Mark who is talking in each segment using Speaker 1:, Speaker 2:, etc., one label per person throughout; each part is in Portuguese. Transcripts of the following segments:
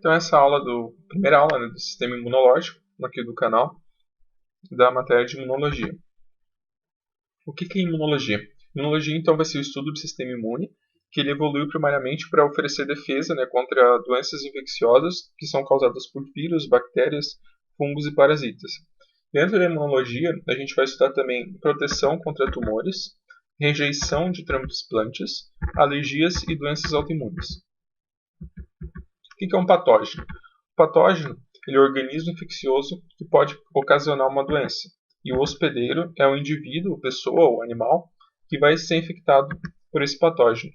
Speaker 1: Então essa primeira aula, né, do sistema imunológico, aqui do canal, da matéria de imunologia. O que é imunologia? Imunologia, então, vai ser o estudo do sistema imune, que ele evoluiu primariamente para oferecer defesa, né, contra doenças infecciosas que são causadas por vírus, bactérias, fungos e parasitas. Dentro da imunologia, a gente vai estudar também proteção contra tumores, rejeição de transplantes, alergias e doenças autoimunes. O que é um patógeno? O patógeno ele é um organismo infeccioso que pode ocasionar uma doença. E o hospedeiro é o indivíduo, pessoa ou animal que vai ser infectado por esse patógeno.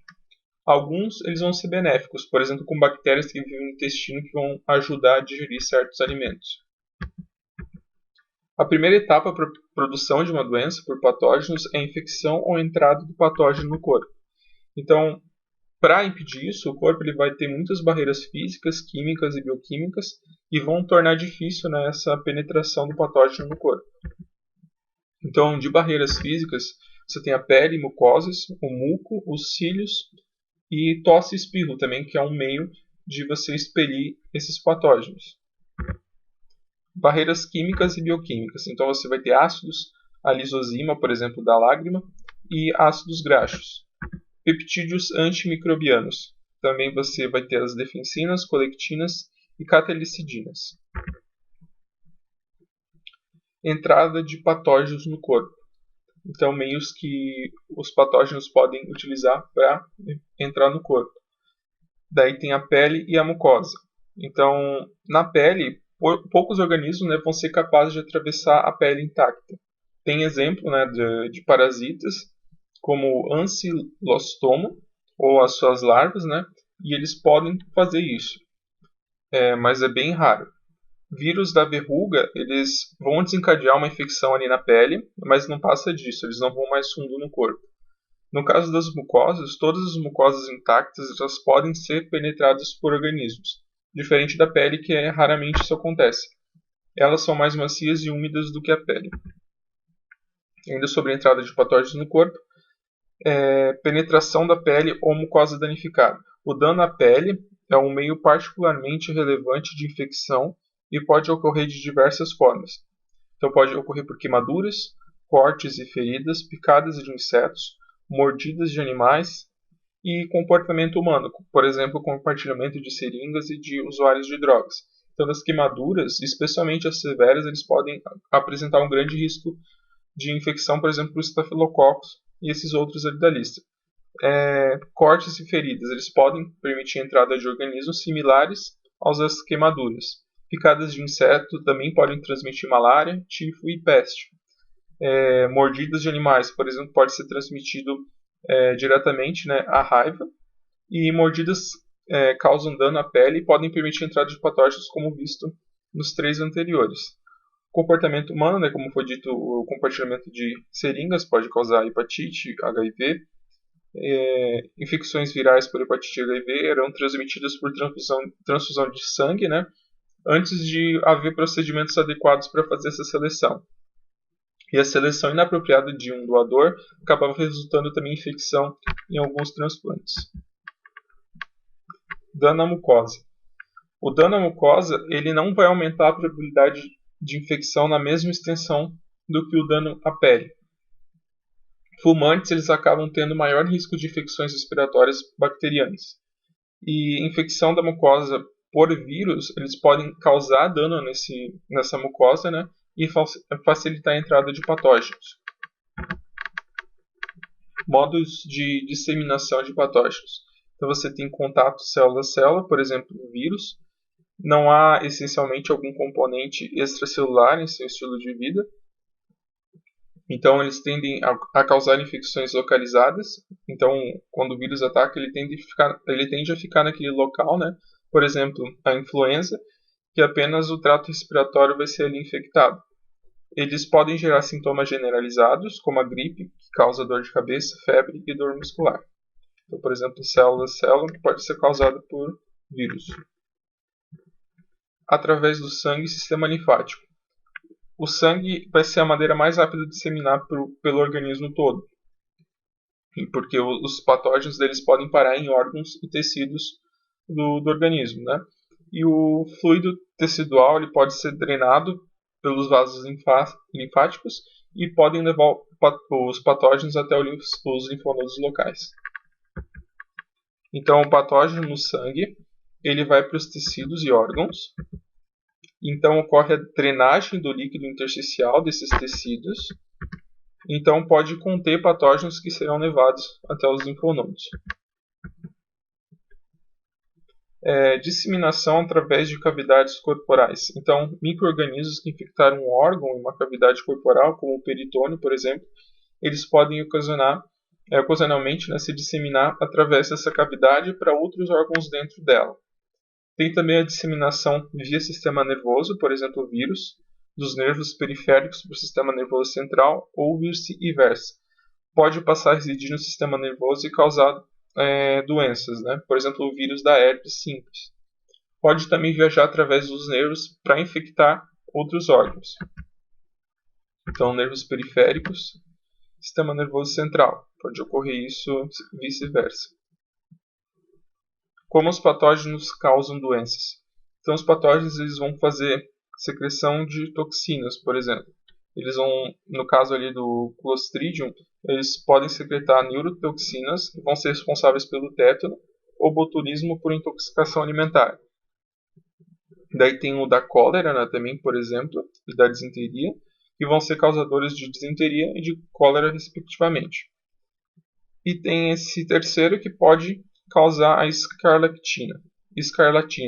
Speaker 1: Alguns eles vão ser benéficos, por exemplo, com bactérias que vivem no intestino que vão ajudar a digerir certos alimentos. A primeira etapa para a produção de uma doença por patógenos é a infecção ou entrada do patógeno no corpo. Então, para impedir isso, o corpo ele vai ter muitas barreiras físicas, químicas e bioquímicas e vão tornar difícil, né, essa penetração do patógeno no corpo. Então, de barreiras físicas, você tem a pele, mucosas, o muco, os cílios e tosse e espirro também, que é um meio de você expelir esses patógenos. Barreiras químicas e bioquímicas. Então, você vai ter ácidos, a lisozima, por exemplo, da lágrima, e ácidos graxos. Peptídeos antimicrobianos. Também você vai ter as defensinas, colectinas e catalicidinas. Entrada de patógenos no corpo. Então, meios que os patógenos podem utilizar para entrar no corpo. Daí tem a pele e a mucosa. Então, na pele, poucos organismos, né, vão ser capazes de atravessar a pele intacta. Tem exemplo, né, de parasitas, como o ancilostoma, ou as suas larvas, né, e eles podem fazer isso, mas é bem raro. Vírus da verruga, eles vão desencadear uma infecção ali na pele, mas não passa disso, eles não vão mais fundo no corpo. No caso das mucosas, todas as mucosas intactas elas podem ser penetradas por organismos, diferente da pele que raramente isso acontece. Elas são mais macias e úmidas do que a pele. Ainda sobre a entrada de patógenos no corpo, penetração da pele ou mucosa danificada. O dano à pele é um meio particularmente relevante de infecção e pode ocorrer de diversas formas. Então pode ocorrer por queimaduras, cortes e feridas, picadas de insetos, mordidas de animais e comportamento humano, por exemplo, compartilhamento de seringas e de usuários de drogas. Então as queimaduras, especialmente as severas, eles podem apresentar um grande risco de infecção, por exemplo, por estafilococos e esses outros ali da lista. Cortes e feridas, eles podem permitir a entrada de organismos similares aos das queimaduras. Picadas de inseto também podem transmitir malária, tifo e peste. Mordidas de animais, por exemplo, pode ser transmitido diretamente, né, a raiva. E mordidas causam dano à pele e podem permitir a entrada de patógenos, como visto nos 3 anteriores. Comportamento humano, né, como foi dito, o compartilhamento de seringas pode causar hepatite, HIV. Infecções virais por hepatite e HIV eram transmitidas por transfusão de sangue, né, antes de haver procedimentos adequados para fazer essa seleção. E a seleção inapropriada de um doador acabava resultando também em infecção em alguns transplantes. Dano à mucosa. O dano à mucosa ele não vai aumentar a probabilidade de infecção na mesma extensão do que o dano à pele. Fumantes eles acabam tendo maior risco de infecções respiratórias bacterianas. E infecção da mucosa por vírus, eles podem causar dano nessa mucosa, né, e facilitar a entrada de patógenos. Modos de disseminação de patógenos. Então você tem contato célula-célula, por exemplo, o vírus. Não há essencialmente algum componente extracelular em seu estilo de vida. Então eles tendem a causar infecções localizadas. Então quando o vírus ataca, ele tende a ficar naquele local, né? Por exemplo, a influenza, que apenas o trato respiratório vai ser ali infectado. Eles podem gerar sintomas generalizados, como a gripe, que causa dor de cabeça, febre e dor muscular. Então, por exemplo, célula-célula pode ser causada por vírus. Através do sangue e sistema linfático. O sangue vai ser a maneira mais rápida de disseminar pelo organismo todo, porque os patógenos deles podem parar em órgãos e tecidos do organismo, né? e o fluido tecidual ele pode ser drenado pelos vasos linfáticos e podem levar os patógenos até os linfonodos locais. Então, o patógeno no sangue ele vai para os tecidos e órgãos. Então, ocorre a drenagem do líquido intersticial desses tecidos. Então, pode conter patógenos que serão levados até os linfonodos. Disseminação através de cavidades corporais. Então, micro-organismos que infectaram um órgão em uma cavidade corporal, como o peritônio, por exemplo, eles podem ocasionalmente se disseminar através dessa cavidade para outros órgãos dentro dela. Tem também a disseminação via sistema nervoso, por exemplo, o vírus, dos nervos periféricos para o sistema nervoso central, ou vice-versa. Pode passar a residir no sistema nervoso e causar doenças, né? Por exemplo, o vírus da herpes simples. Pode também viajar através dos nervos para infectar outros órgãos. Então, nervos periféricos, sistema nervoso central. Pode ocorrer isso vice-versa. Como os patógenos causam doenças? Então, os patógenos eles vão fazer secreção de toxinas, por exemplo. Eles vão, no caso ali do Clostridium, eles podem secretar neurotoxinas que vão ser responsáveis pelo tétano ou botulismo por intoxicação alimentar. Daí tem o da cólera, né, também, por exemplo, e da disenteria, que vão ser causadores de disenteria e de cólera, respectivamente. E tem esse terceiro que pode causar a escarlatina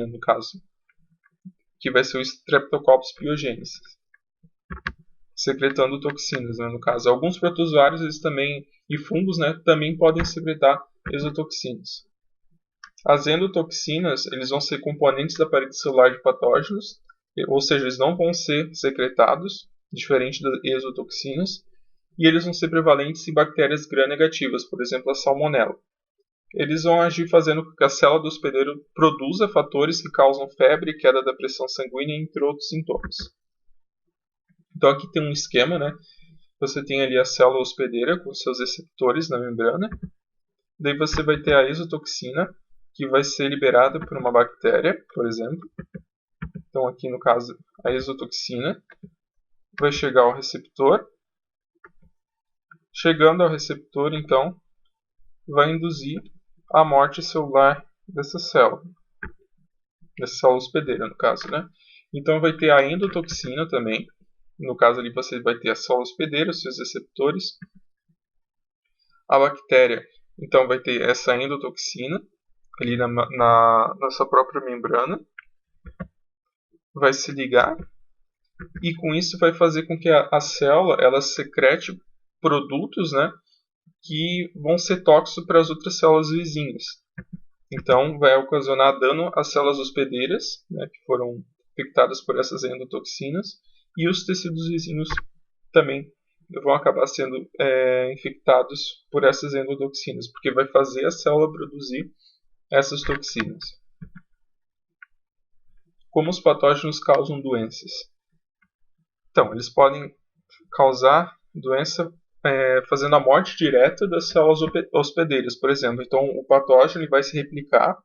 Speaker 1: no caso, que vai ser o Streptococcus pyogenes, secretando toxinas, né, no caso. Alguns protozoários eles também, e fungos, né, também podem secretar exotoxinas. As endotoxinas eles vão ser componentes da parede celular de patógenos, ou seja, eles não vão ser secretados, diferente das exotoxinas, e eles vão ser prevalentes em bactérias gram-negativas, por exemplo, a salmonela. Eles vão agir fazendo com que a célula do hospedeiro produza fatores que causam febre, queda da pressão sanguínea, entre outros sintomas. Então aqui tem um esquema, né? Você tem ali a célula hospedeira com seus receptores na membrana. Daí você vai ter a exotoxina, que vai ser liberada por uma bactéria, por exemplo. Então aqui no caso a exotoxina vai chegar ao receptor. Chegando ao receptor, então, vai induzir a morte celular dessa célula hospedeira, no caso, né? Então vai ter a endotoxina também. No caso ali você vai ter a célula hospedeira, os seus receptores. A bactéria, então, vai ter essa endotoxina ali na sua própria membrana. Vai se ligar e com isso vai fazer com que a célula ela secrete produtos, né, que vão ser tóxicos para as outras células vizinhas. Então, vai ocasionar dano às células hospedeiras, né, que foram infectadas por essas endotoxinas, e os tecidos vizinhos também vão acabar sendo infectados por essas endotoxinas, porque vai fazer a célula produzir essas toxinas. Como os patógenos causam doenças? Então, eles podem causar doença fazendo a morte direta das células hospedeiras, por exemplo. Então, o patógeno ele vai se replicar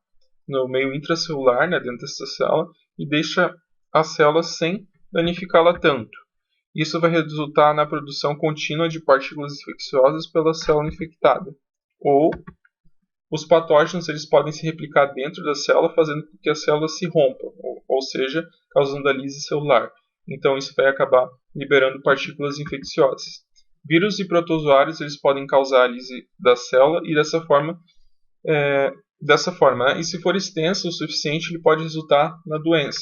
Speaker 1: no meio intracelular, né, dentro dessa célula, e deixa a célula sem danificá-la tanto. Isso vai resultar na produção contínua de partículas infecciosas pela célula infectada. Ou os patógenos eles podem se replicar dentro da célula, fazendo com que a célula se rompa, ou seja, causando a lise celular. Então, isso vai acabar liberando partículas infecciosas. Vírus e protozoários eles podem causar a lise da célula e dessa forma, né? E se for extenso o suficiente, ele pode resultar na doença.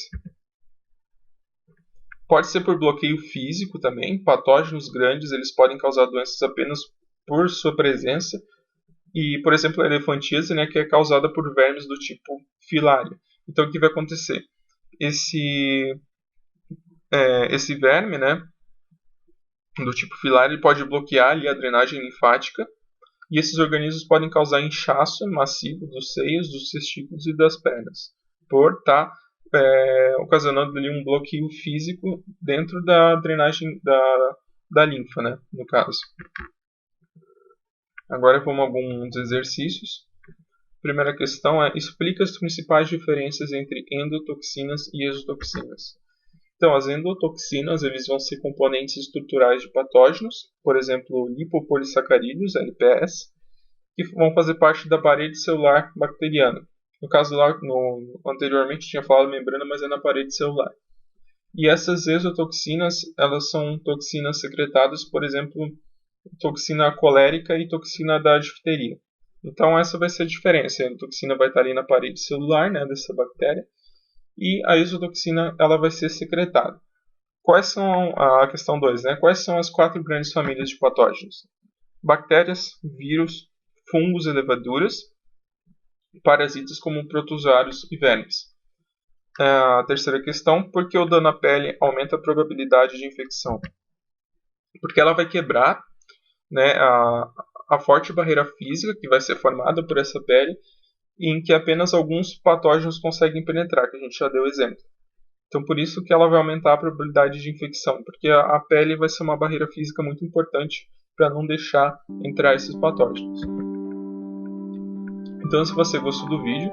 Speaker 1: Pode ser por bloqueio físico também. Patógenos grandes eles podem causar doenças apenas por sua presença. E, por exemplo, a elefantíase, né, que é causada por vermes do tipo filária. Então, o que vai acontecer? Esse verme, né, do tipo filária, ele pode bloquear ali a drenagem linfática. E esses organismos podem causar inchaço massivo dos seios, dos testículos e das pernas, por estar ocasionando ali um bloqueio físico dentro da drenagem da linfa, né, no caso. Agora vamos a alguns exercícios. Primeira questão é: explica as principais diferenças entre endotoxinas e exotoxinas. Então, as endotoxinas eles vão ser componentes estruturais de patógenos, por exemplo, lipopolissacarídeos, LPS, que vão fazer parte da parede celular bacteriana. No caso lá, anteriormente tinha falado membrana, mas é na parede celular. E essas exotoxinas, elas são toxinas secretadas, por exemplo, toxina colérica e toxina da difteria. Então essa vai ser a diferença. A endotoxina vai estar ali na parede celular, né, dessa bactéria, e a exotoxina ela vai ser secretada. Quais são a questão 2, né? Quais são as 4 grandes famílias de patógenos? Bactérias, vírus, fungos e levaduras, parasitas como protozoários e vermes. A terceira questão: por que o dano à pele aumenta a probabilidade de infecção? Porque ela vai quebrar, né, a forte barreira física que vai ser formada por essa pele, em que apenas alguns patógenos conseguem penetrar, que a gente já deu exemplo. Então, por isso que ela vai aumentar a probabilidade de infecção, porque a pele vai ser uma barreira física muito importante para não deixar entrar esses patógenos. Então, se você gostou do vídeo,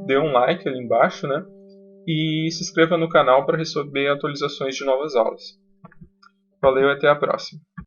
Speaker 1: dê um like ali embaixo, né? E se inscreva no canal para receber atualizações de novas aulas. Valeu e até a próxima.